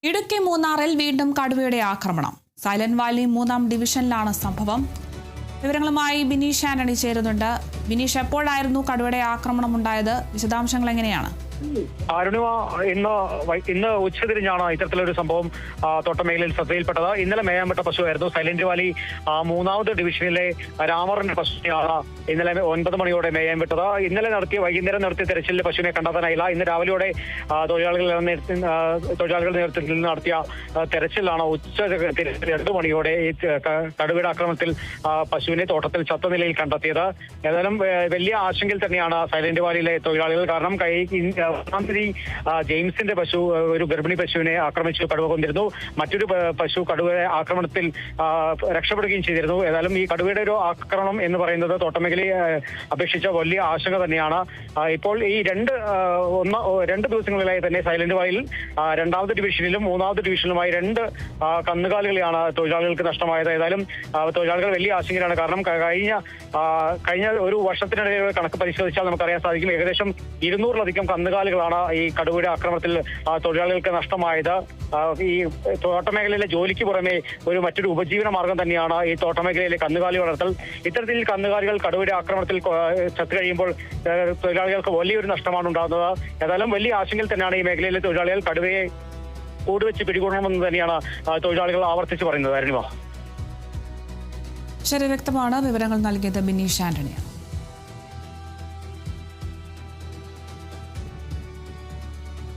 ഇടുക്കി മൂന്നാറിൽ വീണ്ടും കടുവയുടെ ആക്രമണം. സൈലന്റ് വാലി 3ാം ഡിവിഷനിലാണ് സംഭവം. വിവരങ്ങളുമായി ബിനീഷ് ആന്റണി ചേരുന്നുണ്ട്. ബിനീഷ്, എപ്പോഴായിരുന്നു കടുവയുടെ ആക്രമണം ഉണ്ടായത്? വിശദാംശങ്ങൾ എങ്ങനെയാണ്? അരുണിമ, ഇന്ന് ഉച്ചതിരിഞ്ഞാണ് ഇത്തരത്തിലൊരു സംഭവം തോട്ടമേഖലയിൽ ശ്രദ്ധയിൽപ്പെട്ടത്. ഇന്നലെ മേയാൻവിട്ട പശുവായിരുന്നു. സൈലന്റ് വാലി 3ാമത് ഡിവിഷനിലെ രാമറിന്റെ പശുവിനെയാണ് ഇന്നലെ 9 മണിയോടെ മേയാൻ വിട്ടത്. വൈകുന്നേരം നടത്തിയ തെരച്ചിലിൽ പശുവിനെ കണ്ടെത്താനായില്ല. ഇന്ന് രാവിലെയോടെ തൊഴിലാളികളുടെ നേതൃത്വത്തിൽ നടത്തിയ തെരച്ചിലാണ് ഉച്ച 2 മണിയോടെ ഈ കടുവയുടെ ആക്രമണത്തിൽ പശുവിനെ തോട്ടത്തിൽ ചത്ത നിലയിൽ കണ്ടെത്തിയത്. ഏതായാലും വലിയ ആശങ്കയിൽ തന്നെയാണ് സൈലന്റ് വാലിയിലെ തൊഴിലാളികൾ. കാരണം ജെയിംസിന്റെ പശു ഒരു ഗർഭിണി പശുവിനെ ആക്രമിച്ചു കടുവ കൊന്നിരുന്നു. മറ്റൊരു പശു കടുവയുടെ ആക്രമണത്തിൽ രക്ഷപ്പെടുകയും ചെയ്തിരുന്നു. ഏതായാലും ഈ കടുവയുടെ ഒരു ആക്രമണം എന്ന് പറയുന്നത് തോട്ടമേഖലയെ അപേക്ഷിച്ച വലിയ ആശങ്ക തന്നെയാണ്. ഇപ്പോൾ ഈ രണ്ട് ദിവസങ്ങളിലായി തന്നെ സൈലന്റ് വാലിയിൽ 2ാമത് ഡിവിഷനിലും 3ാമത് ഡിവിഷനിലുമായി 2 കന്നുകാലികളെയാണ് തൊഴിലാളികൾക്ക് നഷ്ടമായത്. ഏതായാലും തൊഴിലാളികൾ വലിയ ആശങ്കയിലാണ്. കാരണം കഴിഞ്ഞ ഒരു വർഷത്തിനിടെ കണക്ക് പരിശോധിച്ചാൽ നമുക്കറിയാൻ സാധിക്കും, ഏകദേശം 200-ലധികം കന്നുകാലികളാണ് ഈ കടുവയുടെ ആക്രമണത്തിൽ തൊഴിലാളികൾക്ക് നഷ്ടമായത്. ഈ തോട്ടമേഖലയിലെ ജോലിക്ക് പുറമെ മറ്റൊരു ഉപജീവന മാർഗം തന്നെയാണ് ഈ തോട്ടമേഖലയിലെ കന്നുകാലി വളർത്തൽ. ഇത്തരത്തിൽ കന്നുകാലികൾ കടുവയുടെ ആക്രമണത്തിൽ ചത്തു കഴിയുമ്പോൾ തൊഴിലാളികൾക്ക് വലിയൊരു നഷ്ടമാണ് ഉണ്ടാകുന്നത്. ഏതായാലും വലിയ ആശങ്കയിൽ തന്നെയാണ് ഈ മേഖലയിലെ തൊഴിലാളികൾ. കടുവയെ കൂടുവെച്ച് പിടികൂടണമെന്ന് തന്നെയാണ് തൊഴിലാളികൾ ആവർത്തിച്ച് പറയുന്നത്. അരുണിമ, ശരി, വ്യക്തമാണ്. വിവരങ്ങൾ നൽകിയത് ബിനീഷ് ആന്റണി.